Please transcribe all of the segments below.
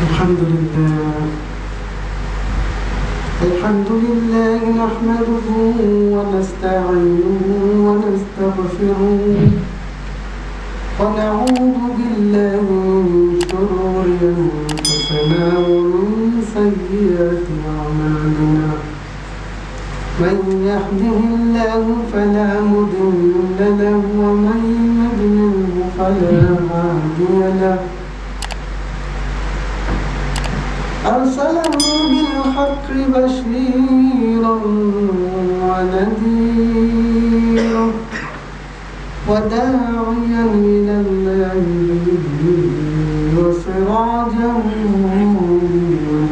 अल्हम्दुलिल्लाह नहमदुहु व नस्तईनुहु व नस्तगफिरुहु व नऊज़ु बिल्लाहि मिन शुरूरि अंफुसिना व मिन सय्यिआति अअमालिना मन यहदिहिल्लाहु फला मुदिल्ल लहु व मन युद्लिलहु फला हादिय लहु अरसलहु बिलहक्कि बशीरन व नज़ीरन व दाइयन इलल्लाहि बिइज़निहि व सिराजन मुनीरा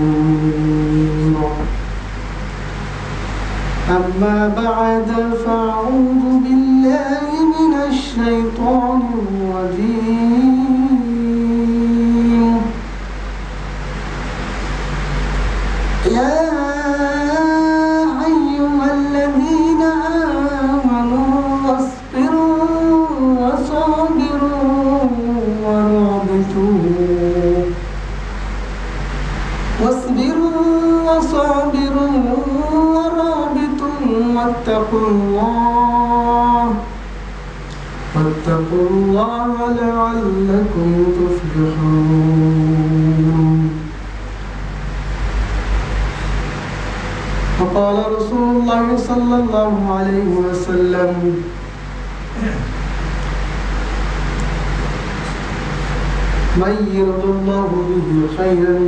अम्मा बअद फ़अऊज़ु बिल्लाहि मिनश शैतानिर रजीम या अय्युहल्लज़ीना आमनू वस्बिरू वसाबिरू वराबितू वत्तकुल्लाह लअल्लकुम तुफ्लिहून। क़ाल रसूलुल्लाह सल्लल्लाहु अलैहि वसल्लम मन युरिदिल्लाहु बिही खैरन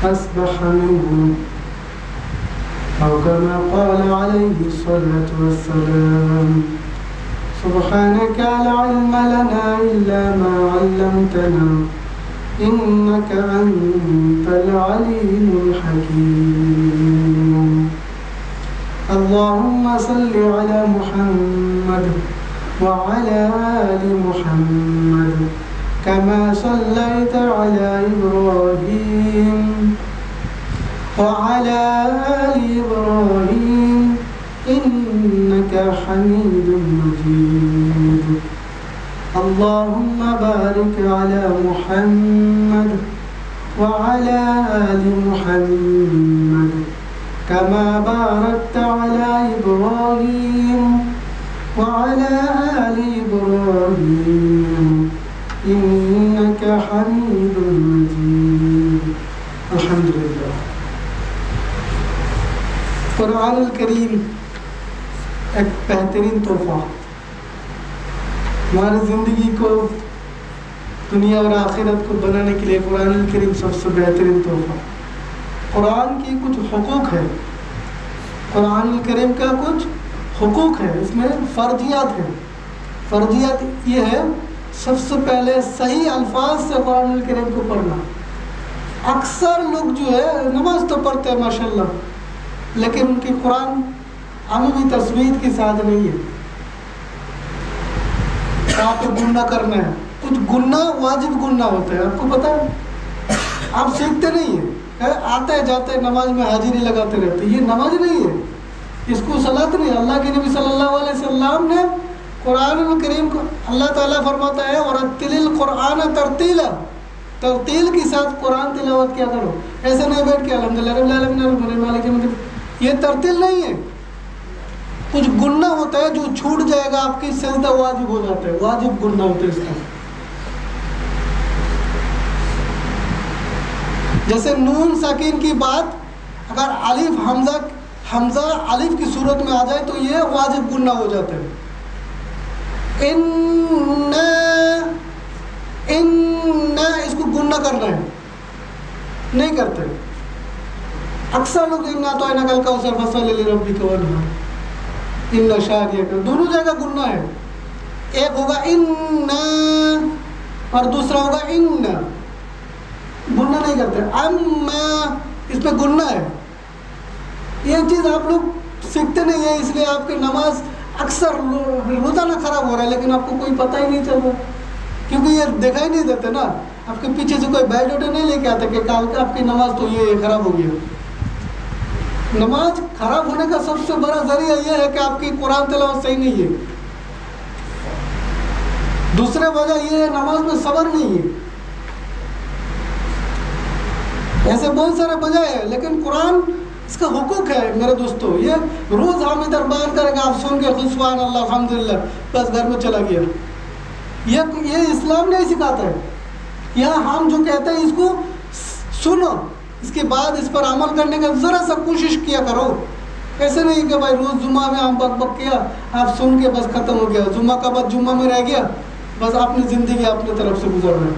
अस्बह मिन्हु औ कमा क़ाल अलैहि अस्सलातु वस्सलाम सुब्हानका ला इल्मा लना इल्ला मा अल्लमतना इन्नका अंतल अलीमुल हकीम। अल्लाहुम्मा सल्लि अला मुहम्मद व अला आलि मुहम्मद कमा सल्लैता अला इब्राहीम व अला आलि इब्राहीम इन्नका हमीदुम मजीद। अल्लाहुम्मा बारिक अला मुहम्मद व अला आलि मुहम्मद कमा बारकता अला इब्राहीम व अला आलि इब्राहीम इन्नका हमीदुम मजीद। अल्हम्दुलिल्लाह। कुरान करीम एक बेहतरीन तोहफा, हमारी ज़िंदगी को दुनिया और आखिरत को बनाने के लिए कुरान करीम सबसे बेहतरीन तोहफा। कुरान की कुछ हुकूक है, कुरान करीम का कुछ हुकूक है, इसमें फ़र्जियात है। फ़र्जियात ये है, सबसे पहले सही अल्फाज से कुरान करीम को पढ़ना। अक्सर लोग जो है नमाज तो पढ़ते हैं माशाल्लाह, लेकिन उनकी कुरान अमली तस्वीर के साथ नहीं है। आपको गुन्ना करना है, कुछ गुन्ना वाजिब गुन्ना होता है, आपको पता है, आप सीखते नहीं है, आते जाते नमाज में हाजिरी लगाते रहते, ये नमाज नहीं है, इसको सलात नहीं। अल्लाह के नबी सल्लल्लाहु अलैहि वसल्लम ने कुरान करीम को अल्लाह ताला फरमाता है और तिलिल कुरान तरतीला, तरतील के साथ कुरान तिलावत क्या करो। ऐसे नहीं बैठ के अल्हम्दुलिल्लाह रब्बिल आलमीन मालिक यौमिद्दीन, ये तरतील नहीं है। कुछ गुन्ना होता है जो छूट जाएगा, आपकी सजदा वाजिब हो जाता है, वाजिब गुन्ना होता है इसका। जैसे नून साकिन की बात अगर अलिफ हमजा अलिफ की सूरत में आ जाए तो ये वाजिब गुन्ना हो जाता है। इन्ना इसको गुन्ना करना है, नहीं करते अक्सर लोग। इन्ना तो इन्ना कल कौसर फसल रब्बिका वन्हार, इन्ना शारिया का दोनों जगह गुन्ना है। एक होगा इन्ना और दूसरा होगा इन्ना, गुन्ना नहीं करते। अम्मा इसमें गुन्ना है। ये चीज़ आप लोग सीखते नहीं है, इसलिए आपकी नमाज अक्सर रोज़ाना ख़राब हो रहा है, लेकिन आपको कोई पता ही नहीं चल रहा, क्योंकि ये दिखाई नहीं देते ना। आपके पीछे से कोई बायोडाटा नहीं लेके आता कि कल का आपकी नमाज तो ये ख़राब हो गया। नमाज ख़राब होने का सबसे बड़ा जरिया ये है कि आपकी कुरान तिलावत सही नहीं है। दूसरे वजह ये है नमाज में सब्र नहीं है। ऐसे बहुत सारे वजह है, लेकिन कुरान इसका हुकूक है मेरे दोस्तों। ये रोज़ हम इधर बयान करेंगे, आप सुन के खुद सुभान अल्लाह अल्हम्दुलिल्लाह, बस घर में चला गया। ये इस्लाम नहीं सिखाता है। यहाँ हम जो कहते हैं इसको सुनो, इसके बाद इस पर अमल करने का ज़रा सा कोशिश किया करो। ऐसे नहीं कि भाई रोज़ जुम्मा में हम बक बक किया, आप सुन के बस ख़त्म हो गया, जुम्मा का बाद जुम्मा में रह गया, बस अपनी ज़िंदगी अपनी तरफ से गुजर रहे हैं।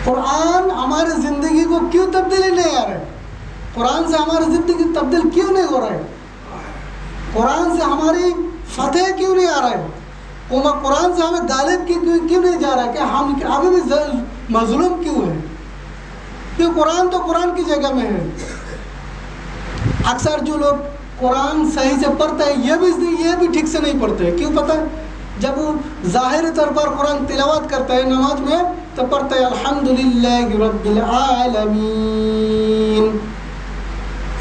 कुरान हमारी ज़िंदगी को क्यों तब्दीली नहीं आ रहा है? कुरान से हमारी ज़िंदगी तब्दील क्यों नहीं हो रहा है? कुरान से हमारी फतेह क्यों नहीं आ रहा है? कुरान से हमें गालिब क्यों नहीं जा रहा है? कि हम अभी भी मजलूम क्यों है? क्योंकि कुरान तो कुरान की जगह में है। अक्सर जो लोग कुरान सही से पढ़ते हैं ये भी ठीक से नहीं पढ़ते। क्यों पता है? जब वो ज़ाहिरी तौर पर कुरान तिलावत करते हैं नमाज में, तो पढ़ते हैं अल्हम्दुलिल्लाहि रब्बिल आलमीन।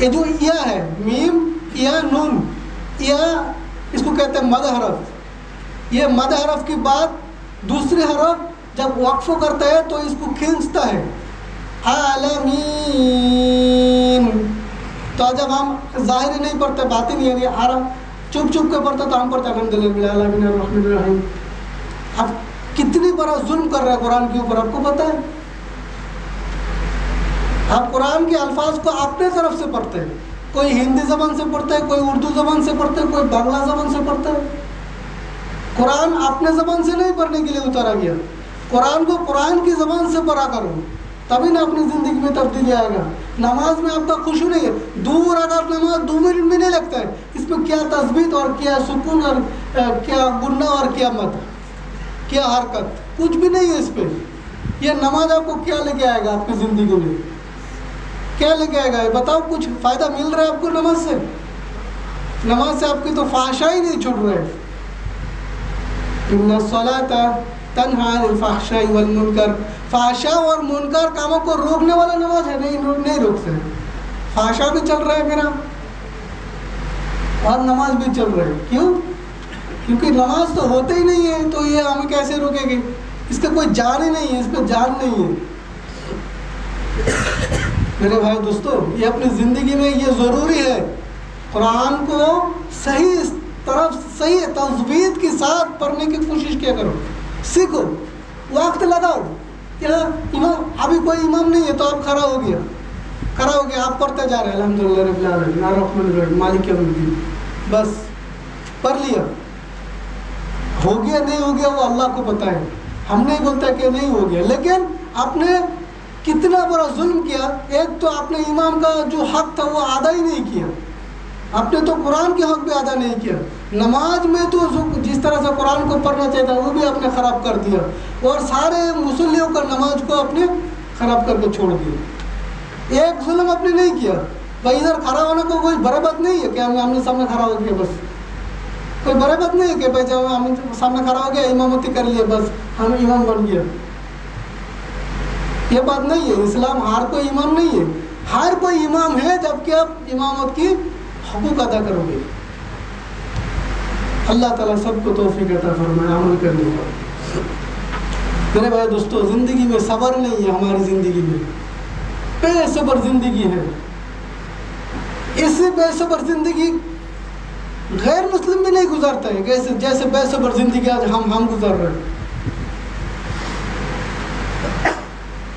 ये जो या है, मीम या नून, या इसको कहते हैं मद हरफ। ये मद हरफ के बाद दूसरे हरफ जब वक्फ करता है तो इसको खींचता है, आलमीन। तो जब हम ज़ाहिरी नहीं पढ़ते, बातिन यानी आराम चुप चुप के पढ़ते, तो हम पढ़ते अल्हम्दुलिल्लाह। अब कितनी बड़ा जुल्म कर रहा है कुरान के ऊपर, आपको पता है? आप कुरान के अल्फाज को अपने तरफ से पढ़ते हैं। कोई हिंदी ज़बान से पढ़ता है, कोई उर्दू ज़बान से पढ़ता है, कोई बांग्ला ज़बान से पढ़ता है। कुरान अपने ज़बान से नहीं पढ़ने के लिए उतारा गया। कुरान को कुरान की ज़बान से पढ़ा करो, तभी ना अपनी ज़िंदगी में तब्दीली आएगा। नमाज में आपका खुशू नहीं है, दूर अगर नमाज 2 मिनट भी नहीं लगता है, इसमें क्या तस्बीह और क्या सुकून और क्या गुन्ना और क्या मत, क्या हरकत, कुछ भी नहीं है इस पर। यह नमाज आपको क्या लेके आएगा आपकी ज़िंदगी में? क्या लेके आएगा? बताओ, कुछ फ़ायदा मिल रहा है आपको नमाज से? नमाज से आपकी तो फाहशा ही नहीं छूट रहा है। इन्ना सलाता तन्हा अनिल फहशाई वल मुनकर, फाहशा और मुनकर कामों को रोकने वाला नमाज है, नहीं रोकते। फाहशा भी चल रहा है मेरा और नमाज भी चल रहा है। क्यों? क्योंकि नमाज तो होते ही नहीं है, तो ये हमें कैसे रोकेंगे? इसका कोई जान ही नहीं है, इस पर जान नहीं है। मेरे भाई दोस्तों, ये अपनी ज़िंदगी में ये ज़रूरी है, कुरान को सही तरफ सही तज़बीत के साथ पढ़ने की कोशिश किया करो, सीखो, वक्त लगाओ। क्या इमाम, अभी कोई इमाम नहीं है तो आप खड़ा हो गया, आप पढ़ते जा रहे हैं अल्हम्दुलिल्लाह रब्बिल आलमीन अर्रहमानिर रहीम मालिक यौमिद्दीन, बस पढ़ लिया। हो गया नहीं हो गया वो अल्लाह को पता है, हम नहीं बोलते कि नहीं हो गया। लेकिन आपने कितना बड़ा जुल्म किया। एक तो आपने इमाम का जो हक था वो अदा ही नहीं किया, आपने तो कुरान के हक भी अदा नहीं किया। नमाज में तो जिस तरह से कुरान को पढ़ना चाहिए था वो भी आपने ख़राब कर दिया, और सारे मुसल्लियों का नमाज को आपने ख़राब करके छोड़ दिया। एक जुल्म आपने नहीं किया। भाई इधर खड़ा होने को कोई बड़ी बात नहीं है कि हमने सामने खड़ा हो गया, बस कोई बड़ी बात नहीं है कि भाई जब हम सामने खड़ा हो गया इमामती कर लिया, बस हम इमाम बन गया। ये बात नहीं है। इस्लाम हर कोई इमाम नहीं है, हर कोई इमाम है जबकि आप इमामत की हकूक़ अदा करोगे। अल्लाह ताला सबको तौफीक अता फरमाए अमल करने का। मेरे भाई दोस्तों, ज़िंदगी में सब्र नहीं है, हमारी ज़िंदगी में बेसब्र ज़िंदगी है। इससे बेसब्र ज़िंदगी गैर मुस्लिम भी नहीं गुजारता है, जैसे बेसब्र ज़िंदगी आज हम गुजार रहे हैं।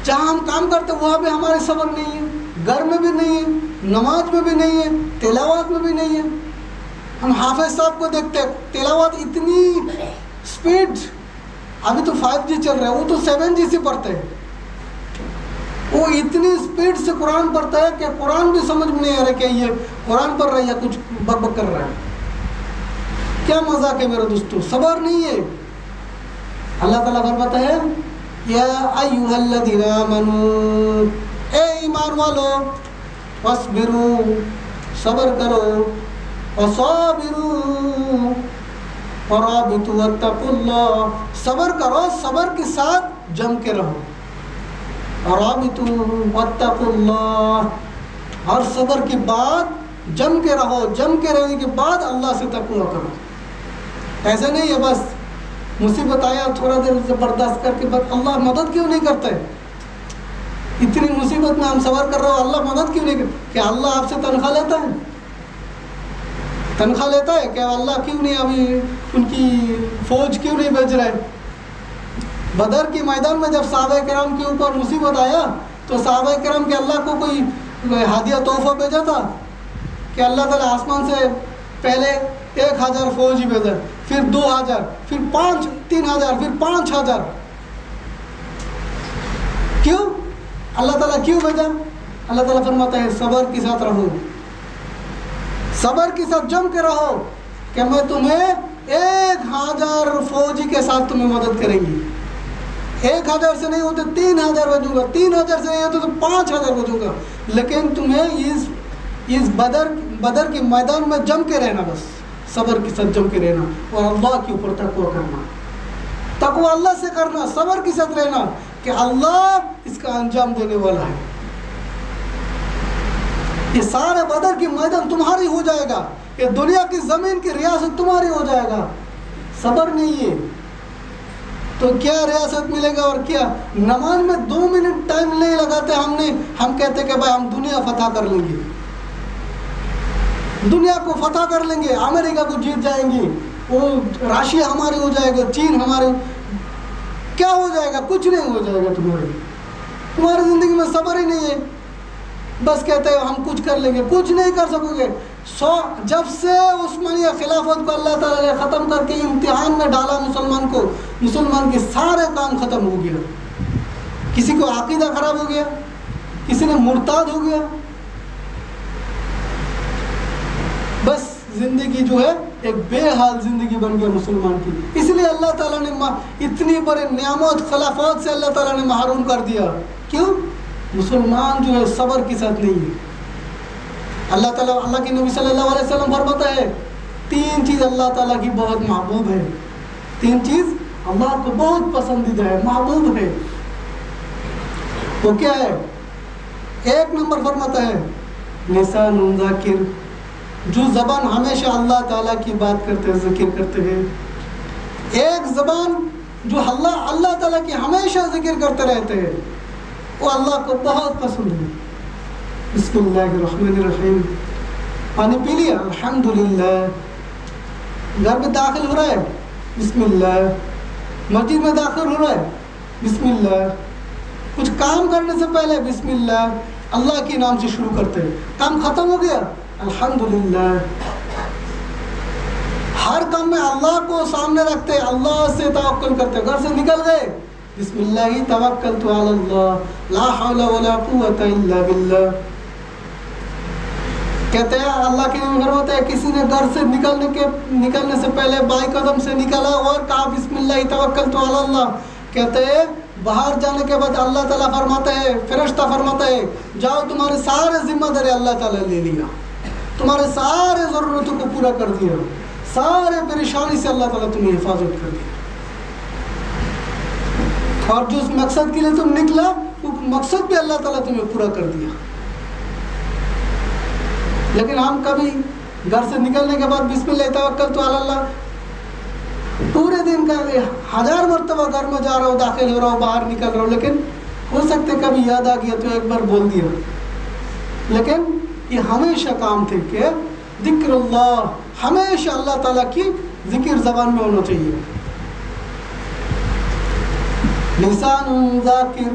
जहाँ हम काम करते वहाँ भी हमारे सब्र नहीं है, घर में भी नहीं है, नमाज में भी नहीं है, तिलावत में भी नहीं है। हम हाफिज साहब को देखते हैं, तिलावत इतनी स्पीड, अभी तो 5G चल रहा है, वो तो 7G से पढ़ते हैं। वो इतनी स्पीड से कुरान पढ़ता है कि कुरान भी समझ में नहीं आ रहा कि ये कुरान पढ़ रहा है या कुछ बकबक कर रहा है। क्या मजाक है मेरे दोस्तों, सब्र नहीं है। अल्लाह ताला फरमाता है, या अय्युहल्लज़ीना आमनू, ए ईमान वालो, वस्बिरू, सब्र करो, वसाबिरू वराबितू वत्तकुल्लाह, सब्र करो, सब्र के साथ जम के रहो, वराबितू वत्तकुल्लाह, और सब्र के बाद जम के रहो, जम के रहने के बाद अल्लाह से तक़वा करो। ऐसा नहीं है बस मुसीबत आया थोड़ा देर से बर्दाश्त करके बस अल्लाह मदद क्यों नहीं करता है? इतनी मुसीबत में हम सबर कर रहे हो, अल्लाह मदद क्यों नहीं कर? क्या अल्लाह आपसे तनख्वाह लेता है? तनख्वाह लेता है क्या? अल्लाह क्यों नहीं अभी उनकी फौज क्यों नहीं भेज रहा है? बदर के मैदान में जब सहाबा किराम के ऊपर मुसीबत आया तो सहाबा किराम के अल्लाह को कोई हादिया तोहफा भेजा था कि अल्लाह ताला आसमान से पहले 1000 फौजी भेजा, फिर 2000, फिर 3000, फिर 5000? क्यों? अल्लाह ताला क्यों भेजा? अल्लाह ताला फरमाता है सबर के साथ रहो, सबर के साथ जम के रहो कि मैं तुम्हें 1000 फौजी के साथ तुम्हें मदद करेंगी। 1000 से नहीं होते 3000 भेजूंगा, 3000 से नहीं होते तो 5000 भेजूंगा, लेकिन तुम्हें इस बदर के मैदान में जम के रहना, बस सबर के साथ जम के रहना और अल्लाह के ऊपर तकवा करना, तकवा अल्लाह से करना, सबर के साथ रहना कि अल्लाह इसका अंजाम देने वाला है। ये सारे बदर की मैदान तुम्हारी हो जाएगा, ये दुनिया की जमीन की रियासत तुम्हारी हो जाएगा। सबर नहीं है तो क्या रियासत मिलेगा? और क्या नमाज में 2 मिनट टाइम नहीं लगाते हम कहते कि भाई हम दुनिया फतह कर लेंगे, दुनिया को फतह कर लेंगे, अमेरिका को जीत जाएंगे, वो रशिया हमारे हो जाएगा, चीन हमारे, क्या हो जाएगा? कुछ नहीं हो जाएगा। तुम्हारी ज़िंदगी में सब्र ही नहीं है, बस कहते हो हम कुछ कर लेंगे, कुछ नहीं कर सकोगे। जब से उस्मानिया खिलाफत को अल्लाह ताला ने ख़त्म करके इम्तिहान में डाला मुसलमान को, मुसलमान के सारे काम ख़त्म हो गया। किसी को अकीदा ख़राब हो गया, किसी ने मुर्ताद हो गया, बस ज़िंदगी जो है एक बेहाल ज़िंदगी बन गया मुसलमान की। इसलिए अल्लाह ताला ने इतनी बड़े नियामत खिलाफत से अल्लाह ताला ने महरूम कर दिया। क्यों? मुसलमान जो है सब्र के साथ नहीं है। अल्लाह ताला, अल्लाह के नबी सल्लल्लाहु अलैहि वसल्लम फरमाता है 3 चीज़ अल्लाह ताला की बहुत महबूब है, 3 चीज़ अल्लाह को बहुत पसंदीदा है, महबूब है। वो क्या है? 1 नंबर फरमाता है लिसानुन ज़ाकिर, जो ज़बान हमेशा अल्लाह ताला की बात करते हैं, जिक्र करते हैं। एक ज़बान जो अल्लाह ताला की हमेशा जिक्र करते रहते हैं, वो अल्लाह को बहुत पसंद है। बिस्मिल्लाहिर्रहमानिर्रहीम, पानी पी लिया, अल्हम्दुलिल्लाह। घर में दाखिल हो रहा है, बिस्मिल्लाह। मस्जिद में दाखिल हो रहा है, बिस्मिल्लाह। कुछ काम करने से पहले बिस्मिल्लाह, अल्लाह के नाम से शुरू करते हैं। काम ख़त्म हो गया, अल्हम्दुलिल्लाह। हर काम में अल्लाह को सामने रखते, अल्लाह से तवक्कुल करते। घर से निकल गए, बिस्मिल्लाह तवक्कलतु अल्लाह, ला हौला वला कुव्वता इल्ला बिल्लाह। कहते हैं अल्लाह के नबी फरमाते हैं किसी ने घर से निकलने से पहले बाएं कदम से निकला और कहा बिस्मिल्लाह तवक्कलतु अल्लाह, कहते हैं बाहर जाने के बाद अल्लाह ताला फरमाते हैं, फरिश्ता फरमाता है जाओ तुम्हारे सारे जिम्मेदारी अल्लाह ताला ले लिया, तुम्हारे सारे ज़रूरतों को पूरा कर दिया, सारे परेशानी से अल्लाह ताला तुम्हें हिफाजत कर दिया। और जिस मकसद के लिए तुम निकला वो मकसद भी अल्लाह ताला तुम्हें पूरा कर दिया। लेकिन हम कभी घर से निकलने के बाद बिस्मिल्लाह तवक्कलतु अल्लाह, पूरे दिन का 1000 मरतबा घर में जा रहा हूँ, दाखिल हो रहा हूँ, बाहर निकल रहा हूँ, लेकिन हो सकते कभी याद आ गया तो एक बार बोल दिया। लेकिन ये हमेशा काम थे कि ज़िक्रुल्लाह, हमेशा अल्लाह ताला की जिक्र ज़बान में होना चाहिए। लिसानुन ज़ाकिर,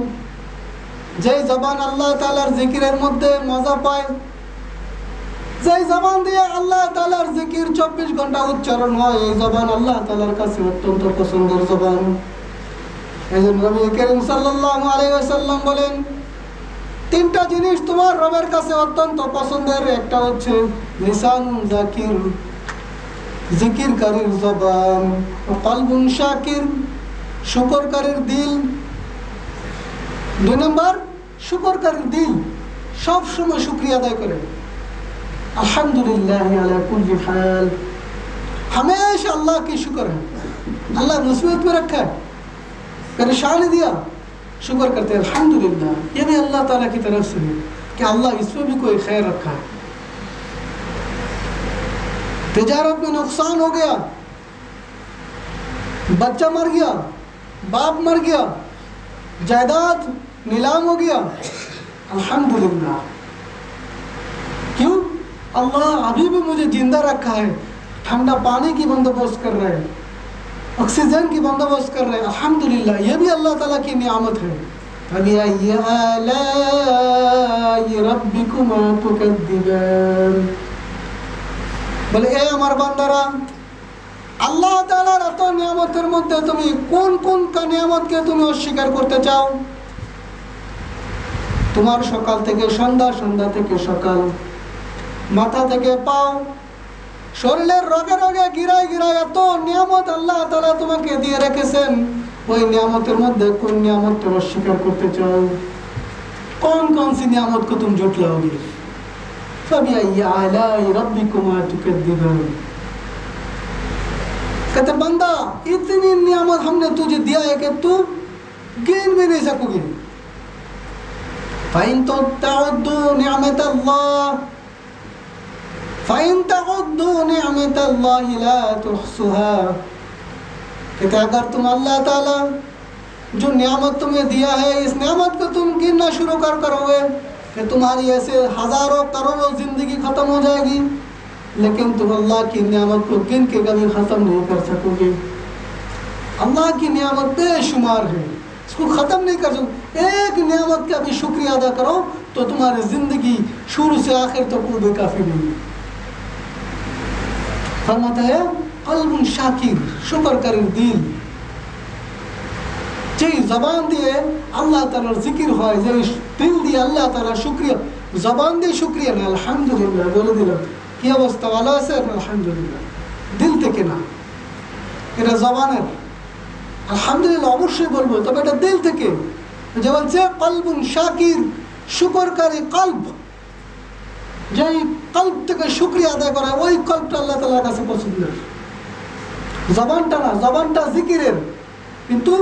जय ज़बान अल्लाह तालार जिक्रेर मध्य मजा पाए, जय ज़बान दिए अल्लाह तालार जिक्र 24 घंटा उच्चारण হয়, এই জবান আল্লাহ তাআলার কাছে অত্যন্ত পছন্দের জবান। এজন্য নবী করিম সাল্লাল্লাহু আলাইহি ওয়াসাল্লাম বলেন 3টা জিনিস তোমার রবের কাছে অত্যন্ত পছন্দের, একটা হচ্ছে লিসানুন যাকির, জিকিরকারীর জবান, ও কলবুন শাকির, শুকরকারীর দিল। 2 নম্বর শুকরকারীর দিল, সব সময় শুকরিয়া আদায় করে, अल्हम्दुलिल्लाह अला कुल्ली हाल, हमेशा अल्लाह की शुक्र है। अल्लाह मुसीबत में रखा है, परेशानी दिया, शुक्र करते हैं अल्हम्दुलिल्लाह। ये भी अल्लाह ताला की तरफ से है कि अल्लाह इसमें भी कोई खैर रखा है। तिजारत में नुकसान हो गया, बच्चा मर गया, बाप मर गया, जायदाद नीलाम हो गया, अल्हम्दुलिल्लाह। क्यों? अल्लाह अभी भी मुझे जिंदा रखा है, ठंडा पानी की बंदोबस्त कर रहे हैं, ऑक्सीजन की बंदोबस्त कर रहे हैं, अल्हम्दुलिल्लाह। ये भी अल्लाह ताला की नियामत है। फबिअय्यि आलाइ रब्बिकुमा तुकद्दिबान। বলে এ আমার বান্দারা, আল্লাহ তাআলার এত নিয়ামতের মধ্যে তুমি কোন কোন নিয়ামতকে তুমি অস্বীকার করতে চাও? তোমার সকাল থেকে সন্ধ্যা, সন্ধ্যা থেকে সকাল, মাথা থেকে পাও, শরীরের রগে রগে গিরায় গিরায় এত নিয়ামত আল্লাহ তাআলা তোমাকে দিয়ে রেখেছেন। ওই নিয়ামতের মধ্যে কোন নিয়ামত অস্বীকার করতে চাও? कौन कौन सी नियामत को तुम झुठलाओगे? फबिअय्यि आलाइ रब्बिकुमा तुकद्दिबान। कहते बंदा, इतनी नियामत हमने तुझे दिया है कि तू गिन भी नहीं सकोगे। फ़इन तउद्दू निअमतल्लाह फ़इन तउद्दू निअमतल्लाहि ला तुहसुहा। कहते अगर तुम अल्लाह ताला जो नियामत तुम्हें दिया है, इस नियामत को तुम गिनना शुरू करोगे कि तुम्हारी ऐसे हजारों करोड़ों जिंदगी खत्म हो जाएगी, लेकिन तुम अल्लाह की नियामत को गिन के कभी ख़त्म नहीं कर सकोगे। अल्लाह की नियामत बेशुमार है, इसको ख़त्म नहीं कर सकते। एक नियामत का भी शुक्रिया अदा करो तो तुम्हारी ज़िंदगी शुरू से आखिर तक वो भी काफ़ी नहीं। फरमाता है कल्बुन शाकिर, शुक्र करे दिल। যে জবান দিয়ে আল্লাহ তাআলার জিকির হয়, যে দিল দিয়ে আল্লাহ তাআলার শুকরিয়া, জবান দিয়ে শুকরিয়া না, আলহামদুলিল্লাহ বলে দিলাম, কি অবস্থা, ভালো আছে? আলহামদুলিল্লাহ, দিল থেকে না, এটা জবানের। আলহামদুলিল্লাহ অবশ্যই বলবো, তবে এটা দিল থেকে। যে বলছে কলবুন শাকির, শুকরকারী কলব, যেই কলব থেকে শুকরিয়া আদায় করা, ওই কলবটা আল্লাহ তাআলার কাছে পছন্দের। জবানটা না, জবানটা জিকিরের, কিন্তু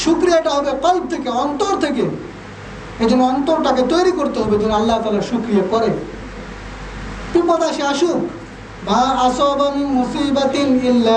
শুকরিয়াটা হবে কলব থেকে, অন্তর থেকে। এই জন্য অন্তরটাকে তৈরি করতে হবে যেন আল্লাহ তাআলা শুকরিয়া করে। বিপদ আসে আসুক, মা আসাবা মিন মুসিবাতিন ইল্লা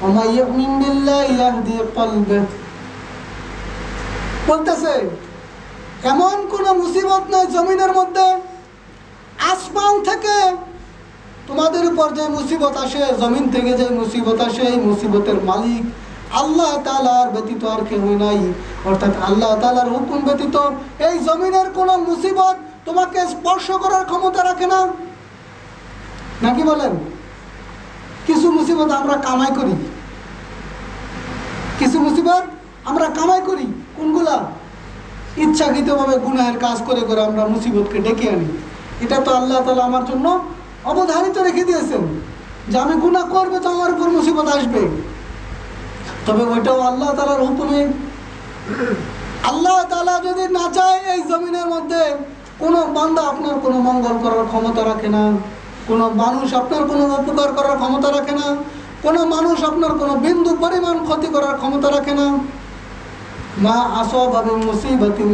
ওয়া মান ইউমিন বিল্লাহি ইয়াহদি কলবাহ। বলতেছে এমন কোন মুসিবত নাই জমিনের মধ্যে, আসমান থেকে তোমাদের উপর যে মুসিবত আসে, জমিন থেকে যে মুসিবত আসে, এই মুসিবতের মালিক আল্লাহ তাআলার ব্যতীত আর কেউ নাই। অর্থাৎ আল্লাহ তাআলার হুকুম ব্যতীত এই জমিনের কোনো মুসিবত তোমাকে স্পর্শ করার ক্ষমতা রাখে না। নাকি বলেন? কিছু মুসিবত আমরা কামাই করি, কিছু মুসিবত আমরা কামাই করি। কোনগুলা? ইচ্ছাকৃতভাবে গুনাহের কাজ করে করে আমরা মুসিবতকে ডেকে আনি। এটা তো আল্লাহ তাআলা আমার জন্য অবধারিত রেখে দিয়েছেন যে আমি গুনাহ করবে তো আমার উপর মুসিবত আসবে। তবে ওইটাও আল্লাহ তাআলার হুকুমে। আল্লাহ তাআলা যদি না চায় এই জমিনের মধ্যে কোনো বান্দা আপনার কোনো মঙ্গল করার ক্ষমতা রাখে না, কোনো মানুষ আপনার কোনো উপকার করার ক্ষমতা রাখে না, কোনো মানুষ আপনার কোনো বিন্দু পরিমাণ ক্ষতি করার ক্ষমতা রাখে না। মা আসাবা মিন মুসিবাতিন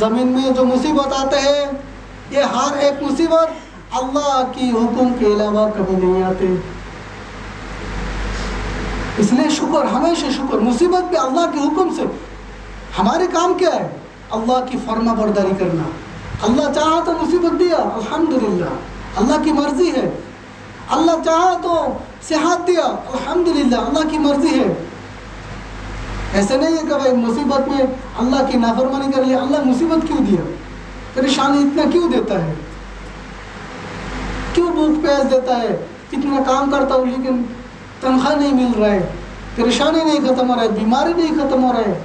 जमीन में जो मुसीबत आते हैं, ये हर एक मुसीबत अल्लाह की हुक्म के अलावा कभी नहीं आते। इसलिए शुक्र, हमेशा शुक्र। मुसीबत भी अल्लाह के हुक्म से। हमारे काम क्या है? अल्लाह की फर्मा बरदारी करना। अल्लाह चाहा तो मुसीबत दिया, अल्हम्दुलिल्लाह, अल्लाह की मर्जी है। अल्लाह चाहा तो सेहत दिया, अल्हम्दुलिल्लाह, अल्लाह की मर्जी है। ऐसे नहीं है कि भाई मुसीबत में अल्लाह की नाफरमानी कर लिया, अल्लाह मुसीबत क्यों दिया, परेशानी इतना क्यों देता है, क्यों भूख प्यास देता है, इतना काम करता हूँ लेकिन तनख्वाह नहीं मिल रहा है, परेशानी नहीं ख़त्म हो रहा है, बीमारी नहीं ख़त्म हो रहा है।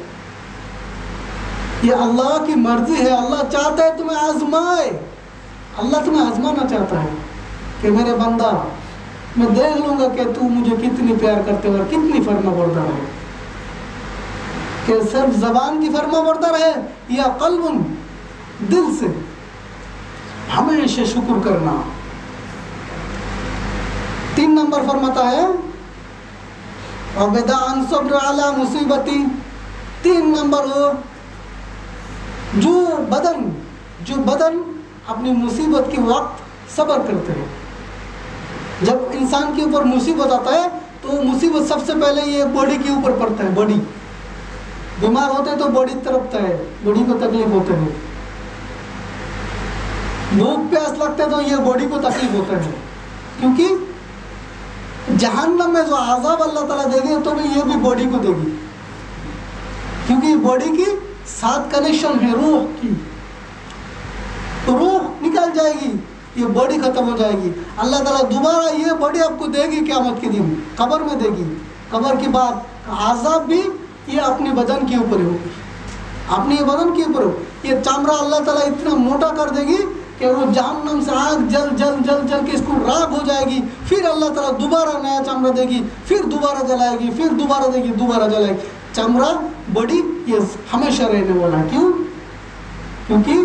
ये अल्लाह की मर्जी है। अल्लाह चाहता है तुम्हें आजमाए। अल्लाह तुम्हें आजमाना चाहता है कि मेरे बंदा, मैं देख लूँगा कि तू मुझे कितनी प्यार करते हो और कितनी फर्माबरदार है। कि सिर्फ ज़बान की फर्माबरदार है या कल्बुन, दिल से हमेशा शुक्र करना। 3 नंबर फरमाता है अबदान सब्र अला मुसीबती। 3 नंबर हो जो बदन अपनी मुसीबत के वक्त सब्र करते हैं। जब इंसान के ऊपर मुसीबत आता है तो तो मुसीबत सबसे पहले ये बॉडी के ऊपर पड़ता है। बॉडी बीमार होते हैं तो बॉडी तड़पता है, बॉडी को तकलीफ होता है। भूख प्यास लगता है तो ये बॉडी को तकलीफ होता है, क्योंकि जहन्नम में जो आज़ाब अल्लाह ताला देगी तो भी ये भी बॉडी को देगी, क्योंकि बॉडी की साथ कनेक्शन है रूह की। रूह निकल जाएगी, ये बॉडी खत्म हो जाएगी। अल्लाह ताला दोबारा ये बॉडी आपको देगी क़यामत के दिन, कब्र में देगी। कब्र के बाद आज़ाब भी ये अपने बदन के ऊपर होगी, अपने ये बदन के ऊपर हो। ये चमड़ा अल्लाह ताला इतना मोटा कर देगी कि वो जहन्नम से आग जल जल जल जल के इसको राख हो जाएगी। फिर अल्लाह ताला दोबारा नया चमड़ा देगी, फिर दोबारा जलाएगी, फिर दोबारा देगी, दोबारा जलाएगी। चमड़ा बॉडी ये हमेशा रहने वाला है। क्यों? क्योंकि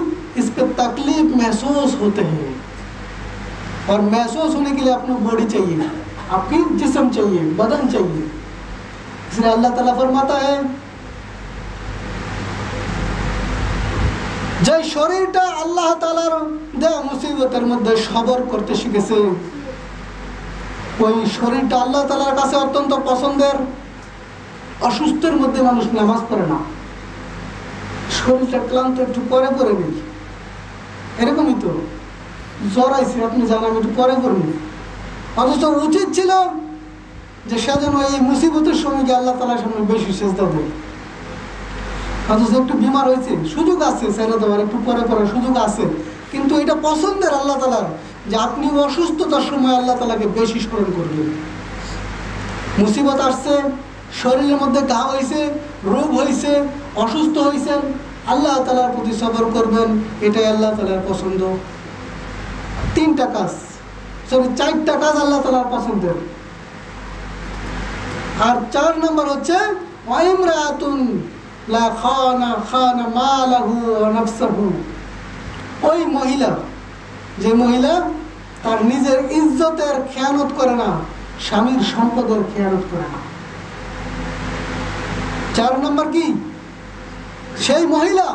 इस पर तकलीफ महसूस होते हैं, और महसूस होने के लिए अपनी बॉडी चाहिए, आपकी जिस्म चाहिए, बदन चाहिए। इसलिए अल्लाह ताला फरमाता है যে শরীরটা আল্লাহ তাআলার দেওয়া মুসিবতের মধ্যে সবর করতে শিখেছে, ওই শরীরটা আল্লাহ তাআলার কাছে অত্যন্ত পছন্দের। অসুস্থের মধ্যে মানুষ নামাজ পড়ে না, শরীরটা ক্লান্ত, একটু পরে পরে নেই, এরকমই তো জ্বর আইছে আপনি জানান একটু পরে পড়বেন। অথচ উচিত ছিল যে সেজন্য এই মুসিবতের সময় গিয়ে আল্লাহ তাআলার সামনে বেশি সেজদা দেয়। অথচ একটু বিমার হয়েছে, সুযোগ আছে ছেড়ে দেওয়ার, একটু পরে পরে সুযোগ আছে, কিন্তু এটা পছন্দের আল্লাহ তাআলার যে আপনি অসুস্থতার সময় আল্লাহ তাআলাকে বেশি স্মরণ করবেন। মুসিবত আসছে, শরীরের মধ্যে ঘা হয়েছে, রোগ হয়েছে, অসুস্থ হয়েছেন, আল্লাহ তাআলার প্রতি সবর করবেন, এটাই আল্লাহ তাআলার পছন্দ। 3টা কাজ, সরি 4টা কাজ আল্লাহ তাআলার পছন্দের। আর 4 নম্বর হচ্ছে ওয়াইমরাতুন লা খানা খানা মালাহু ওয়া নাফসাহু। ওই মহিলা, যে মহিলা তার নিজের ইজ্জতের খেয়ানত করে না, স্বামীর সম্পদের খেয়ানত করে না। 4 নম্বর কি? সেই মহিলা,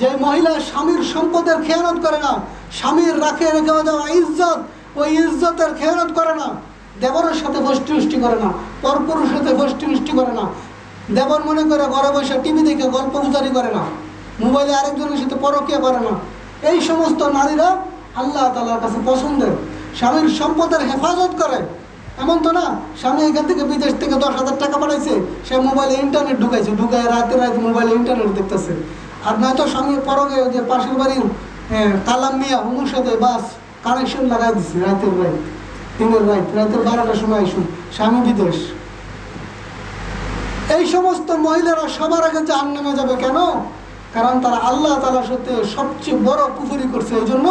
যে মহিলা স্বামীর সম্পদের খেয়ানত করে না, স্বামীর রেখে যাওয়া ইজ্জত, ওই ইজ্জতের খেয়ানত করে না, দেবরের সাথে ফষ্টি করে না, পরপুরুষের সাথে ফষ্টি করে না, দেবর মনে করে ঘরে বসে টিভি দেখে গল্প গুজারি করে না, মোবাইলে আরেকজনের সাথে পরকীয়া করে না। এই সমস্ত নারীরা আল্লাহ তাআলার কাছে পছন্দের, স্বামীর সম্পদের হেফাজত করে। এমন তো না স্বামী এখান থেকে বিদেশ থেকে 10,000 টাকা পাঠাইছে, সে মোবাইলে ইন্টারনেট ঢুকাইছে, ঢুকায় রাতে মোবাইলে ইন্টারনেট দেখতেছে। আর নয়তো স্বামী পরকে যে পাশের বাড়ির কালাম মিয়া হুমুর সাথে বাস কানেকশন লাগাই দিচ্ছে, রাতের দিনের রাতের 12টার সময় আসুন, স্বামী বিদেশ। এই সমস্ত মহিলারা সবার আগে জাহান্নামে যাবে। কেন? কারণ তারা আল্লাহ তাআলার সাথে সবচেয়ে বড় কুফরি করছে। এই জন্য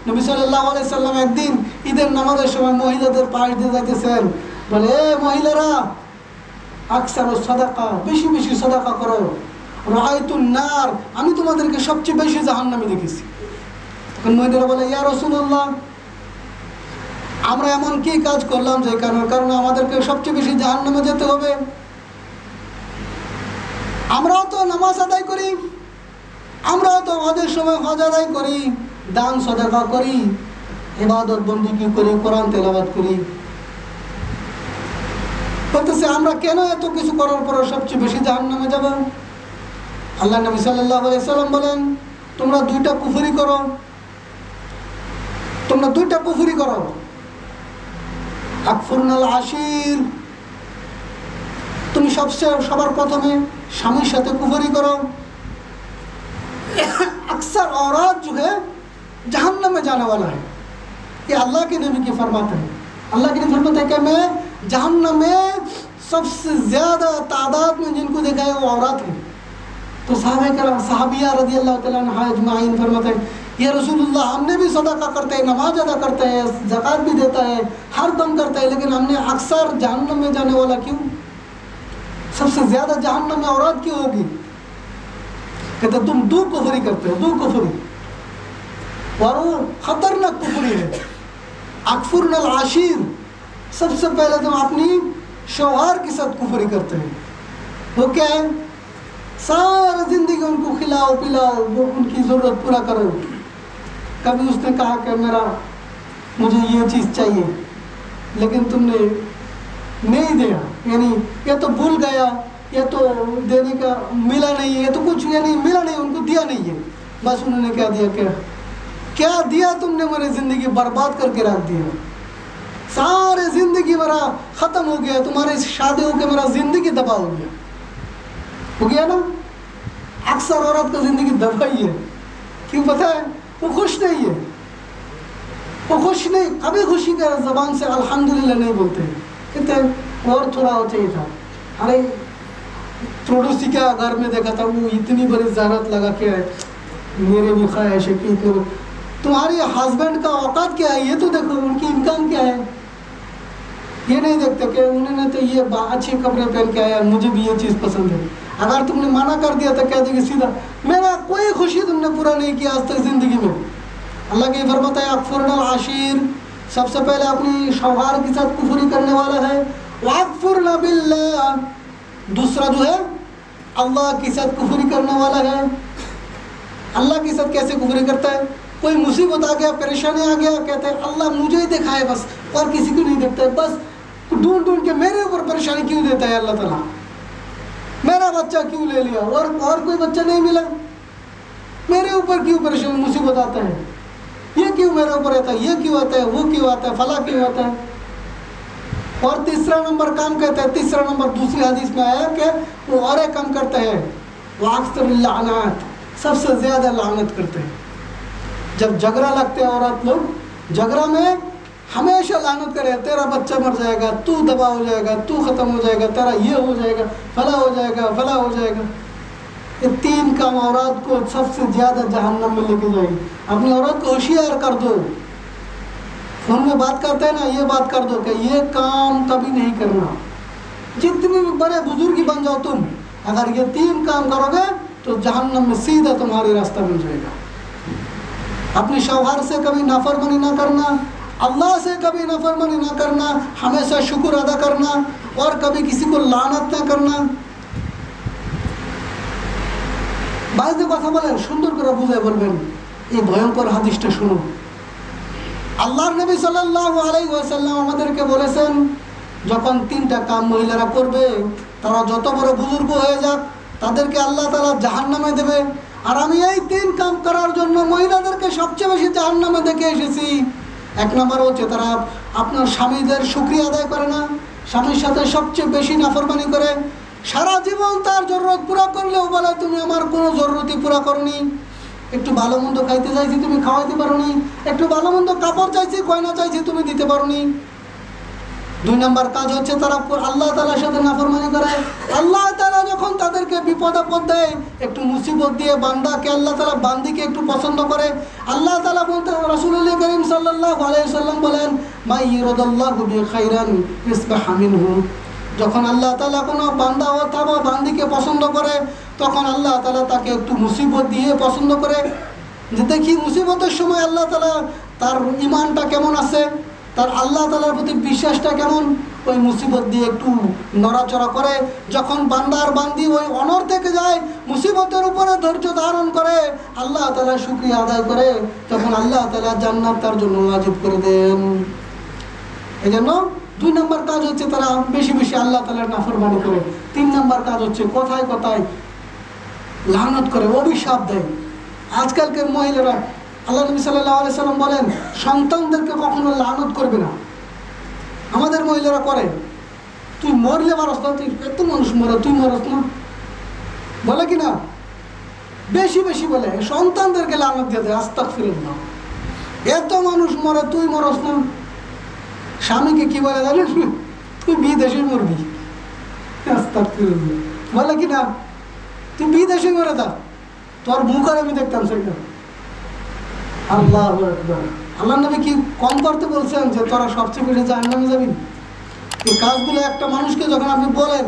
নবী সাল্লাল্লাহু আলাইহি সাল্লাম একদিন ঈদের নামাজের সময় মহিলাদের পাশ দিয়ে যাইতেছেন, বলে এ মহিলারা আকসারু সাদাকা, বেশি বেশি সাদাকা করো, রাআইতুন নার, আমি তোমাদেরকে সবচেয়ে বেশি জাহান্নামে দেখেছি। তখন মহিলারা বলে ইয়া রাসূলুল্লাহ, আমরা এমন কি কাজ করলাম যে কারণে আমাদেরকে সবচেয়ে বেশি জাহান্নামে যেতে হবে? আমরাও তো নামাজ আদায় করি, আমরাও তো হজের সময় হজ আদায় করি, দান সদকা করি, ইবাদত বন্দেগী করি, কোরআন তেলাওয়াত করি, বলতেছে আমরা কেন এত কিছু করার পর সবচেয়ে বেশি জাহান্নামে যাব? আল্লাহ নবী সাল্লাল্লাহু আলাইহি সাল্লাম বলেন, তোমরা 2টা কুফরি করো, তোমরা 2টা কুফরি করো। আকফুরনাল আশির, তুমি সবার প্রথমে স্বামীর সাথে কুফরি करो। अक्सर औरत जो है जहन्नम में जाने वाला है, ये अल्लाह के नबी की फरमाते हैं। अल्लाह के नबी फरमाते हैं कि मैं जहन्नम में सबसे ज़्यादा तादाद में जिनको देखा है वो औरत है। तो सहाबिया रज़ी अल्लाह तआला अन्हा अजमाइन फरमाते हैं, ये रसूलुल्लाह हमने भी सदका करते हैं, नमाज अदा करते हैं, ज़कात भी देता है, हर दम करता है, लेकिन हमने अक्सर जहन्नम में जाने वाला क्यों? सबसे ज़्यादा जहन्नम में औरत क्यों होगी? कहते तुम 2 कुफरी करते हो, 2 कुफरी, और वो खतरनाक कुफरी है। अकफुरनल आशिर, सबसे पहले तुम अपनी शौहर के साथ कुफरी करते हैं। वो क्या है? सारा जिंदगी उनको खिलाओ पिलाओ, वो उनकी ज़रूरत पूरा करो। कभी उसने कहा कि मुझे ये चीज़ चाहिए, लेकिन तुमने नहीं यानी ये तो भूल गया, ये तो देने का मिला नहीं, ये तो कुछ यानी मिला नहीं, उनको दिया नहीं है। बस उन्होंने क्या दिया, क्या दिया तुमने, मेरी ज़िंदगी बर्बाद करके रख दिया, सारे ज़िंदगी मेरा ख़त्म हो गया, तुम्हारे शादी होकर मेरा ज़िंदगी दबा हो गया ना। अक्सर औरत का ज़िंदगी दबा ही है, क्यों पता है, वो खुश नहीं है, वो खुश नहीं, कभी खुशी का ज़बान से अल्हम्दुलिल्लाह नहीं बोलते, कहते और थोड़ा हो चाहिए था। अरे पड़ोसी क्या घर में देखा था, वो इतनी बड़ी ज़रूरत लगा के मेरे भी ख्वाहिश है कि इतने, तुम्हारे हस्बैंड का औकात क्या है ये तो देखो, उनकी इनकम क्या है, ये नहीं देखते कि उन्होंने तो ये अच्छे कपड़े पहन के आया, मुझे भी ये चीज़ पसंद है। अगर तुमने मना कर दिया तो कह देगी सीधा, मेरा कोई खुशी तुमने पूरा नहीं किया आज तक ज़िंदगी में। अल्लाह के फरमाता है अकफुरनल आशीर, सबसे पहले अपनी शौहार के साथ कुफरी करने वाला है, वाकफुरना बिल्लाह, दूसरा जो है अल्लाह के साथ कुफरी करने वाला है। अल्लाह के साथ कैसे कुफरी करता है, कोई मुसीबत आ गया, परेशानी आ गया, कहते हैं अल्लाह मुझे ही देखा है बस, और किसी को नहीं देखता है, बस ढूंढ ढूंढ के मेरे ऊपर परेशानी क्यों देता है अल्लाह ताला, मेरा बच्चा क्यों ले लिया और कोई बच्चा नहीं मिला, मेरे ऊपर क्यों परेशानी मुसीबत आता है, ये क्यों मेरे ऊपर आता है, ये क्यों आता है, वो क्यों आता है, फला क्यों आता है। और तीसरा नंबर काम कहता है, तीसरा नंबर दूसरी हदीस में आया कि वो और एक काम करता है, वो अक्सर लानत, सबसे ज़्यादा लानत करते हैं। जब झगड़ा लगते हैं औरत लोग, झगड़ा में हमेशा लानत करे, तेरा बच्चा मर जाएगा, तू दबा हो जाएगा, तू ख़त्म हो जाएगा, तेरा ये हो जाएगा, फला हो जाएगा, फला हो जाएगा। ये तीन काम औरत को सबसे ज़्यादा जहन्नम में लेके जाएगी। अपनी औरत को होशियार कर दो, फोन में बात करते हैं ना, ये बात कर दो कि ये काम कभी नहीं करना। जितने भी बड़े बुजुर्ग बन जाओ तुम, अगर ये तीन काम करोगे तो जहन्नम में सीधा तुम्हारी रास्ता मिल जाएगा। अपनी शौहर से कभी नाफरमानी ना करना, अल्लाह से कभी नाफरमानी ना करना, हमेशा शुक्र अदा करना, और कभी किसी को लानत ना करना। বাইরে কথা বলেন, সুন্দর করে বুঝায় বলবেন। এই ভয়ঙ্কর হাদিসটা শুনুন। আল্লাহর নবী সাল্লাল্লাহু আলাইহি ওয়াসাল্লাম আমাদেরকে বলেছেন, যখন তিনটা কাম মহিলারা করবে, তারা যত বড় বুজুর্গ হয়ে যাক, তাদেরকে আল্লাহ তাআলা জাহান্নামে দেবে। আর আমি এই তিন কাম করার জন্য মহিলাদেরকে সবচেয়ে বেশি জাহান্নামে দেখে এসেছি। এক নম্বর হচ্ছে তারা আপনার স্বামীদের শুকরিয়া আদায় করে না, স্বামীর সাথে সবচেয়ে বেশি নাফরমানি করে, সারা জীবন তার জরুরত পুরা করলেও বলে তুমি আমার কোনো জরুরতই পুরা করনি। একটু ভালো মন্দ খাইতে চাইছি তুমি খাওয়াইতে পারোনি, একটু ভালো মন্দ কাপড় চাইছি গয়না চাইছি তুমি দিতে পারোনি। দুই নম্বর কাজ হচ্ছে তারা আল্লাহ তাআলার সাথে নাফরমানি করে। আল্লাহ তাআলা যখন তাদেরকে বিপদ আপদ দেয়, একটু মুসিবত দিয়ে বান্দাকে আল্লাহ তাআলা বান্দিকে একটু পছন্দ করে। আল্লাহ তাআলা বলতে রাসূলুল্লাহ কারীম সাল্লাল্লাহু আলাইহি ওয়াসাল্লাম বলেন, মাই ইউরিদুল্লাহু বিখাইরান ইসবাহা মিনহু। যখন আল্লাহ তাআলা কোনো বান্দা অথবা বান্দিকে পছন্দ করে, তখন আল্লাহ তাআলা তাকে একটু মুসিবত দিয়ে পছন্দ করে, যে দেখি মুসিবতের সময় আল্লাহ তাআলা তার ঈমানটা কেমন আছে, তার আল্লাহ তাআলার প্রতি বিশ্বাসটা কেমন, ওই মুসিবত দিয়ে একটু নড়াচড়া করে। যখন বান্দার বান্দি ওই অনর থেকে যায়, মুসিবতের উপরে ধৈর্য ধারণ করে, আল্লাহ তাআলার শুকরিয়া আদায় করে, তখন আল্লাহ তাআলা জান্নাত তার জন্য ওয়াজিব করে দেন। এই জন্য দুই নম্বর কাজ হচ্ছে তারা বেশি বেশি আল্লাহ তাআলার নাফরমানি করে। তিন নম্বর কাজ হচ্ছে কথায় কথায় লানত করে, অভিশাপ দেয়। আজকালকার মহিলারা, আল্লাহ নবী সাল্লাল্লাহু আলাইহি সাল্লাম বলেন, সন্তানদেরকে কখনো লানত করবে না। আমাদের মহিলারা করে, তুই মরলে মারস না, তুই এত মানুষ মরে তুই মরস না, বলে কি না, বেশি বেশি বলে সন্তানদেরকে লানত দিয়ে দেয়। আস্তাগফিরুল্লাহ, এত মানুষ মরে তুই মরস না। স্বামীকে কি বলে জানেন, তুই বিদেশে মরবি। আস্তাগফিরুল্লাহ, বলে কি না, তুই বিদেশে মরে যা, তোর মুখ আর আমি দেখতাম সেটা। আল্লাহু আকবার। আল্লাহ নবী কি কম করতে বলছেন যে তোরা সবচেয়ে বেশি জাহান্নামে যাবি? এই কাজগুলো একটা মানুষকে যখন আপনি বলেন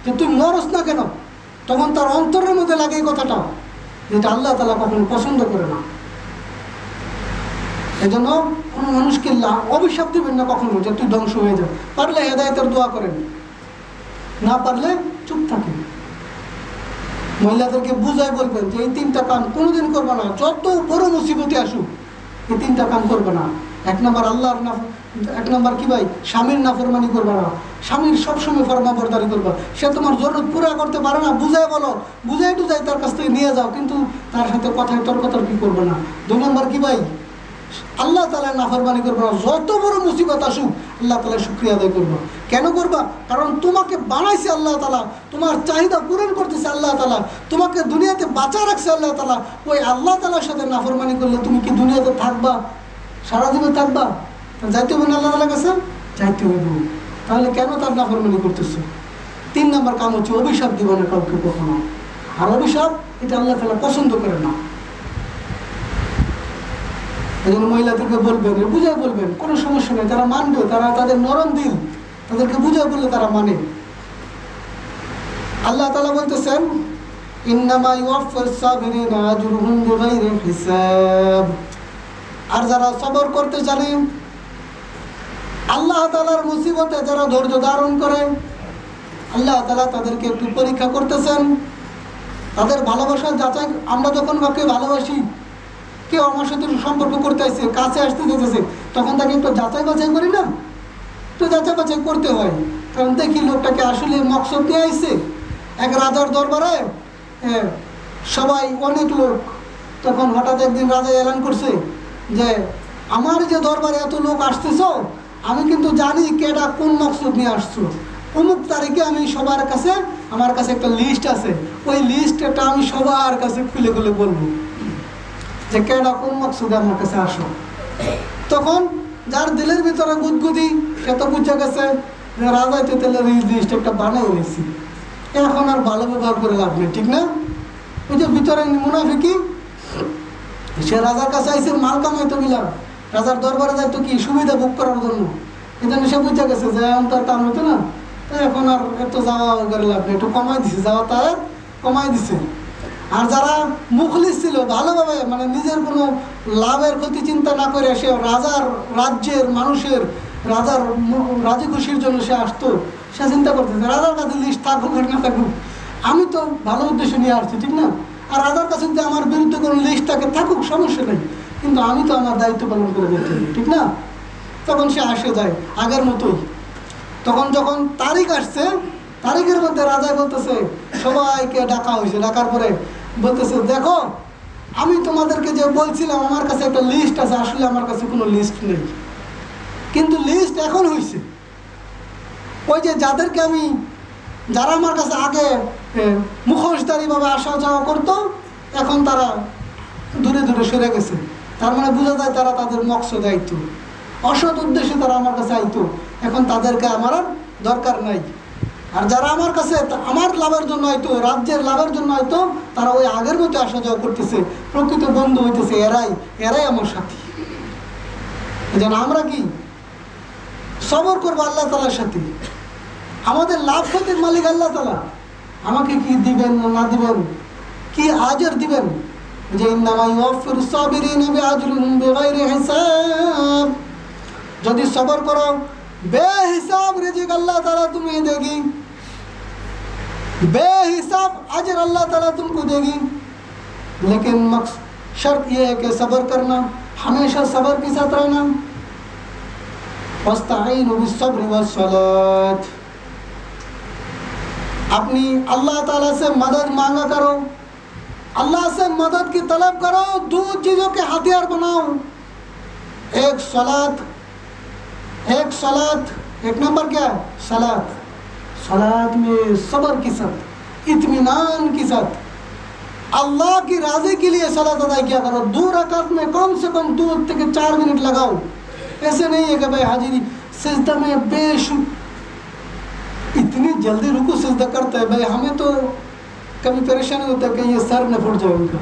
যে তুই মরস না কেন, তখন তার অন্তরের মধ্যে লাগে এই কথাটা, যেটা আল্লাহ তাআলা কখনো পছন্দ করে না। এই জন্য কোনো মানুষকে অভিশাপ দিবেন না কখনো যে তুই ধ্বংস হয়ে যা। পারলে হেদায়েতের দোয়া করেন, না পারলে চুপ থাকেন। মহিলাদেরকে বুঝাই বলবেন যে এই তিনটা কাম কোনোদিন করবে না, যত বড় মুসিবতে আসুক এই তিনটা কাম করবে না। এক নম্বর আল্লাহর এক নম্বর কি ভাই, স্বামীর নাফরমানি করবা না, স্বামীর সবসময় ফরমাবরদারি করবা। সে তোমার জরুরত পুরা করতে পারে না, বুঝাই বলো, বুঝাই টুজাই তার কাছ থেকে নিয়ে যাও, কিন্তু তার সাথে কথায় তর্কাতর্কি করবে না। দুই নম্বর কি ভাই, আল্লাহ তাআলার নাফরমানি করবে না। যত বড় মুসিবত আসুক আল্লাহ তাআলার শুকরিয়া আদায় করবা। কেন করবা? কারণ তোমাকে বানাইছে আল্লাহ তাআলা, তোমার চাহিদা পূরণ করতেছে আল্লাহ তাআলা, তোমাকে দুনিয়াতে বাঁচা রাখছে আল্লাহ তাআলা। ওই আল্লাহ তাআলার সাথে নাফরমানি করলে তুমি কি দুনিয়াতে থাকবা? সারা জীবন থাকবা? যাইতে হবে না আল্লাহ তাআলার কাছে? যাইতে হবে। তাহলে কেন তার নাফরমানি করতেছো? 3 নম্বর কাম হচ্ছে অভিশাপ দিবা না কাউকে কখনো। আর অভিশাপ এটা আল্লাহ তাআলা পছন্দ করে না। এই জন্য মহিলাদেরকে বলবেন, বুঝাই বলবেন, কোনো সমস্যা নেই, তারা মানবে, তারা তাদের নরম দিল, তাদেরকে বুঝাই বললে তারা মানে। আল্লাহ তাআলা বলতেছেন ইন্নামা ইউওয়াফাস সাবিরিনা আজরুহুম বিগাইরি হিসাব। আর যারা সবর করতে জানে, আল্লাহ তাআলার মুসিবতে যারা ধৈর্য ধারণ করে, আল্লাহ তাআলা তাদেরকে একটু পরীক্ষা করতেছেন, তাদের ভালোবাসার যাচাই। আমরা যখন কাউকে ভালোবাসি, কেউ আমার সাথে সম্পর্ক করতে আসছে, কাছে আসতে যেতেছে, তখন তাকে একটু যাচাই বাছাই করি না? একটু যাচাই বাছাই করতে হয়, কারণ দেখি লোকটাকে আসলে মকসদ নিয়ে আসছে। এক রাজার দরবারে সবাই অনেক লোক, তখন হঠাৎ একদিন রাজা এলান করছে যে আমার যে দরবারে এত লোক আসতেছ, আমি কিন্তু জানি কেডা কোন মকসদ নিয়ে আসছো। অমুক তারিখে আমি সবার কাছে, আমার কাছে একটা লিস্ট আছে, ওই লিস্টটা আমি সবার কাছে খুলে খুলে বলবো যে কেডা কোন মকসদে আমার কাছে আসো। তখন যার দিলের ভিতরে গুদগুদি, সে তো বুঝে গেছে যে রাজাইতে তেলের লিস্ট একটা বানাই নিয়েছি, এখন আর ভালো ব্যবহার করে লাভ নেই, ঠিক না? ওই যে ভিতরে মুনাফিকি, সে রাজার কাছে আইসে মাল কামাইতো গেলাম, রাজার দরবারে যাইতো কি সুবিধা ভোগ করার জন্য। এই জন্য সে বুঝে গেছে যে এখন তার কাম হতো না, তাই এখন আর এত যাওয়া করে লাভ নেই, একটু কমাই দিছে, যাওয়া তার কমাই দিছে। আর যারা মুখলিস ছিল, ভালোভাবে মানে নিজের কোনো লাভের ক্ষতি চিন্তা না করে সে রাজার, রাজ্যের মানুষের, রাজার রাজি খুশির জন্য সে আসতো, সে চিন্তা করতেছে রাজার কাছে লিস্ট থাকুক আর না থাকুক, আমি তো ভালো উদ্দেশ্য নিয়ে আসছি, ঠিক না? আর রাজার কাছে যদি আমার বিরুদ্ধে কোনো লিস্ট থাকে, থাকুক, সমস্যা নেই, কিন্তু আমি তো আমার দায়িত্ব পালন করে যেতে হবে, ঠিক না? তখন সে আসে যায় আগের মতোই। তখন যখন তারিখ আসছে, তারিখের মধ্যে রাজা বলতেছে, সবাইকে ডাকা হয়েছে, ডাকার পরে বলতেছে দেখো, আমি তোমাদেরকে যে বলছিলাম আমার কাছে একটা লিস্ট আছে, আসলে আমার কাছে কোনো লিস্ট নেই, কিন্তু লিস্ট এখন হয়েছে। ওই যে যাদেরকে আমি, যারা আমার কাছে আগে মুখোশধারীভাবে আসা যাওয়া করতো, এখন তারা দূরে দূরে সরে গেছে। তার মানে বোঝা যায় তারা তাদের মকসদ আইতো, অসৎ উদ্দেশ্যে তারা আমার কাছে আইতো, এখন তাদেরকে আমার আর দরকার নাই। আর যারা আমার কাছে আমার লাভের জন্য হয়তো, রাজ্যের লাভের জন্য হয়তো, তারা ওই আগের মতো আসা যাওয়া করতেছে, প্রকৃত বন্ধু হইতেছে এরাই আমার সাথী। যেন আমরা কি সবর করবো আল্লাহ তাআলার সাথে, আমাদের লাভ ক্ষতির মালিক আল্লাহ তাআলা, আমাকে কি দিবেন না দিবেন, কি আজর দিবেন, যে ইন্নামা ইউওয়াফিরুস সাবিরিনা বিআজরিহিম বিগাইরি হিসাব। যদি সবর করো बेहिसाब रिज़्क़ अल्लाह ताला तुम्हें देगी, बेहिसाब अजर अल्लाह ताला तुमको देगी। लेकिन शर्त यह है कि सब्र करना, हमेशा सब्र के साथ रहना। वस्ताईनु बिस्सब्रि वस्सलात, अपनी अल्लाह ताला से मदद मांगा करो, अल्लाह से मदद की तलब करो, 2 चीज़ों के हथियार बनाओ, एक सलात, एक नंबर क्या है सलात। सलात में सब्र के साथ, इत्मीनान के साथ, अल्लाह की राज़ी के लिए सलात अदा किया करो। 2 रकात में कम से कम 2 से 4 मिनट लगाओ। ऐसे नहीं है कि भाई हाजिरी सिजदा में इतनी जल्दी रुकू सिजदा करते हैं, भाई हमें तो कभी परेशानी होता है कि ये सर न फूट जाए उनका।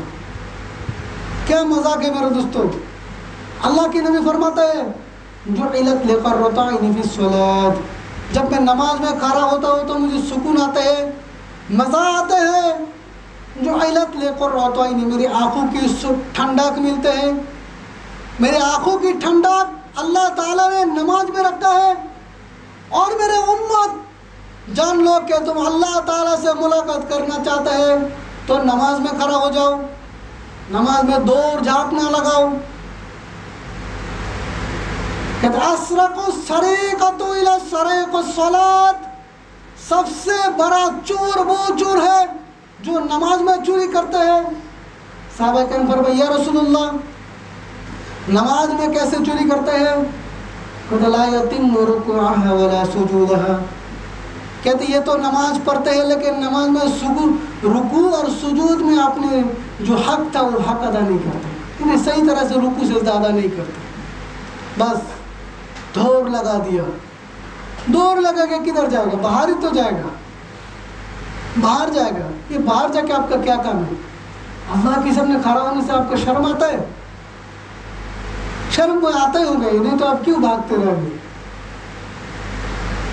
क्या मजाक है मेरे दोस्तों। अल्लाह की नबी फरमाता है जुइलत लिक़ुर्रतैनि फ़िस्सलात, जब मैं नमाज में खड़ा होता हूँ तो मुझे सुकून आता है, मज़ा आता है। जुइलत लिक़ुर्रतैनि, मेरी आँखों की ठंडक मिलते हैं, मेरी आँखों की ठंडक अल्लाह ताला ने नमाज में रखा है। और मेरे उम्मत जान लो कि तुम अल्लाह ताला से मुलाकात करना चाहते हैं तो नमाज में खड़ा हो जाओ, नमाज में दौड़ झाँप ना लगाओ। कहते असरको सरीकतु इला सरीको सलात, सबसे बड़ा चोर वो चोर है जो नमाज में चोरी करते हैं। साहबा कहने फरमाया या रसूलुल्लाह, नमाज में कैसे चोरी करते हैं? कहते ला यतिम्मु रुकुअहा वला सुजूदहा, कहते ये तो नमाज पढ़ते हैं लेकिन नमाज में रुकू और सुजूद में अपने जो हक था वो हक अदा नहीं करते, इन्हें सही तरह से रुकू से अदा नहीं करते। बस दौड़ लगा दिया, दौड़ लगा के किधर जाएगा? बाहर ही तो जाएगा, बाहर जाएगा। ये बाहर जाके आपका क्या काम है? अल्लाह के सामने खड़ा होने से आपको शर्म आता है? शर्म कोई आता ही होगा, नहीं तो आप क्यों भागते रहेंगे?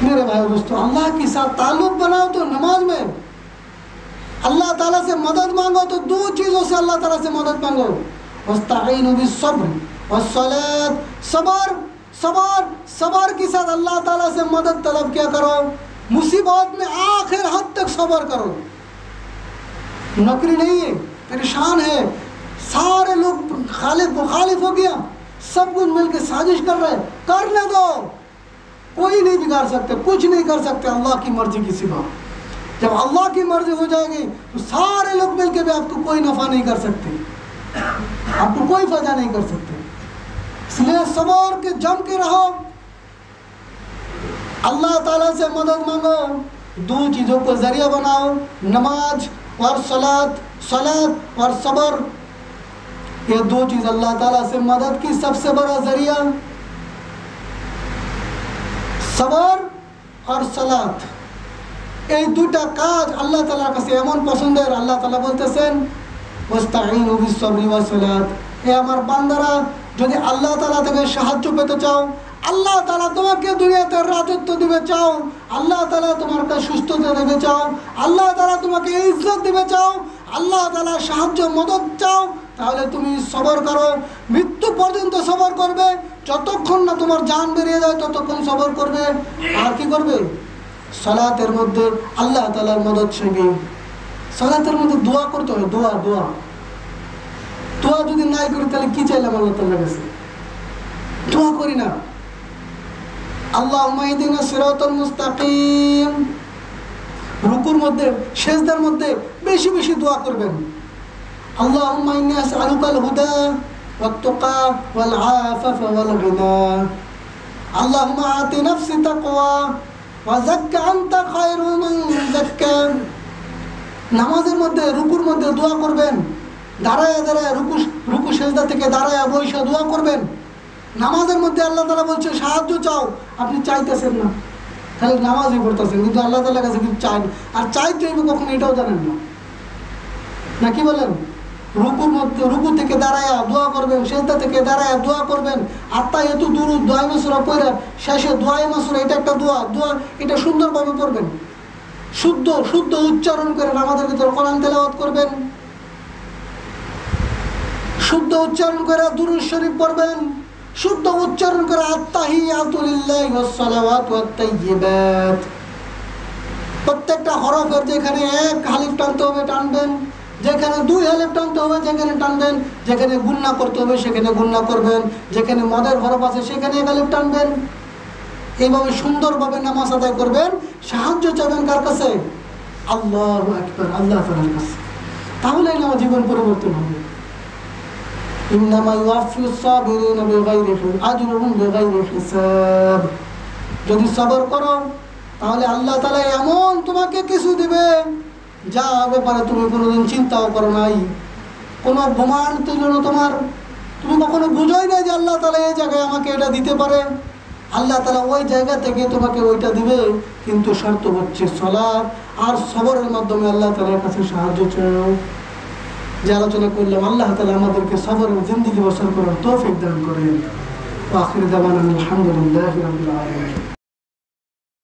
मेरे भाई दोस्तों, अल्लाह के साथ ताल्लुक बनाओ तो नमाज में, अल्लाह ताला से मदद मांगो तो दो चीज़ों से अल्लाह ताला से मदद मांगो, वस्तईनु बिस्सब्र वस्सलात, सबर सबर सबर के साथ अल्लाह ताला से मदद तलब क्या करो, मुसीबत में आखिर हद तक सबर करो। नौकरी नहीं है, परेशान है, सारे लोग मुखालिफ हो गया, सब कुछ मिलकर साजिश कर रहे, करने दो, कोई नहीं बिगाड़ सकते, कुछ नहीं कर सकते अल्लाह की मर्जी की सिवा। जब अल्लाह की मर्जी हो जाएगी तो सारे लोग मिलकर भी आपको कोई नफा नहीं कर सकते, आपको कोई फायदा नहीं कर सकते। इसलिए सबर के जम के रहो, अल्लाह ताला से मदद मांगो, दो चीज़ों को जरिया बनाओ, नमाज और सलात, सलात और सबर, ये दो चीज़ अल्लाह ताला से मदद की सबसे बड़ा जरिया, सबर और सलात। এই দুটা কাজ আল্লাহ তাআলার কাছে এমন পছন্দের, আল্লাহ তাআলা বলতেছেন ওয়াস্তাঈনু বিস-সাবরি ওয়াস-সালাত, হে আমার বান্দারা যদি আল্লাহ তাআলা থেকে সাহায্য পেতে চাও, আল্লাহ তাআলা তোমাকে দুনিয়াতে রাজত্ব দিবে চাও, আল্লাহ তাআলা তোমাকে সুস্থতা দিবে চাও, আল্লাহ তাআলা তোমাকে ইজ্জত দিবে চাও, আল্লাহ তাআলা সাহায্য মদদ চাও, তাহলে তুমি সবর করো, মৃত্যু পর্যন্ত সবর করবে, যতক্ষণ না তোমার জান বেরিয়ে যায় ততক্ষণ সবর করবে। আর কি করবে? সালাতের মধ্যে আল্লাহ তাআলার মদদ সঙ্গে, সালাতের মধ্যে দোয়া করতে হয়, দোয়া দোয়া দোয়া যদি নাই করি তাহলে কি চাইলাম আল্লাহ তাআলার কাছে? দোয়া করি না। আল্লাহুম্মা ইহদিনা সিরাতাল মুস্তাকিম, রুকুর মধ্যে সিজদার মধ্যে বেশি বেশি দোয়া করবেন। আল্লাহুম্মা ইন্নী আসআলুকাল হুদা ওয়াত তুকা ওয়াল আফাফা ওয়াল গিনা, আল্লাহুম্মা আতি নাফসি তাকওয়া ওয়া যাক্কা আনতা খায়রু মান যাক্কা। নামাজের মধ্যে রুকুর মধ্যে দোয়া করবেন, দাঁড়ায় দাঁড়ায় রুকু সিজদা থেকে দাঁড়ায় বসে দোয়া করবেন। নামাজের মধ্যে আল্লাহ তাআলা বলছে সাহায্য চাও, আপনি চাইতেছেন না, খালি নামাজই পড়তেছেন, কিন্তু আল্লাহ তাআলার কাছে কিছু চাই আর চাইতে হইবে কখন এটাও জানেন না, নাকি বলেন? রুকুর মধ্যে রুকু থেকে দাঁড়ায় দোয়া করবেন, সিজদা থেকে দাঁড়ায় দোয়া করবেন, আত্তাহিয়াতু দুরুদ দোয়া মাসুরা পড়ে শেষে দোয়া মাসুরা, এটা একটা দোয়া, দোয়া এটা সুন্দরভাবে পড়বেন, শুদ্ধ শুদ্ধ উচ্চারণ করে নামাজের ভিতরে কোরআন তেলাওয়াত করবেন, শুদ্ধ উচ্চারণ করে দুরূদ শরীফ পড়বেন, শুদ্ধ উচ্চারণ করে আত্তাহিয়াতু লিল্লাহি ওয়াস সালাওয়াতু ওয়াত তাইয়্যিবাত। প্রত্যেকটা হরফের যেখানে এক হালিফ টানতে হবে টানবেন, যেখানে দুই হালিফ টানতে হবে যেখানে টানবেন, যেখানে গুণনা করতে হবে সেখানে গুণনা করবেন, যেখানে মদের হরফ আছে সেখানে এক হালিফ টানবেন। এইভাবে সুন্দরভাবে নামাজ আদায় করবেন। সাহায্য চাইবেন কার কাছে? আল্লাহু আকবার, আল্লাহ তাআলার কাছে। তাহলেই না জীবন পরিবর্তন হবে। ইন্নামা ইউওয়াফিস সাবিরিনা বিগাইরি আজরুহুম বিগাইরি হিসাব। যদি সবর করো তাহলে আল্লাহ তাআলা এমন তোমাকে কিছু দিবে যা ব্যাপারে তুমি কোনোদিন চিন্তাও করো নাই, কোনো প্রমাণ ছিল না তোমার, তুমি কখনো বুঝোই নাই যে আল্লাহ তাআলা এই জায়গায় আমাকে এটা দিতে পারে। আল্লাহ তাআলা ওই জায়গা থেকে তোমাকে ওইটা দিবে, কিন্তু শর্ত হচ্ছে সালাত আর সবরের মাধ্যমে আল্লাহ তাআলার কাছে সাহায্য চাও। যে আলোচনা করলাম, আল্লাহ তাআলা আমাদেরকে সবরের জিন্দেগি বসর করার তৌফিক দান করেন। আখির দাওয়ানা আলহামদুলিল্লাহি রাব্বিল আলামিন।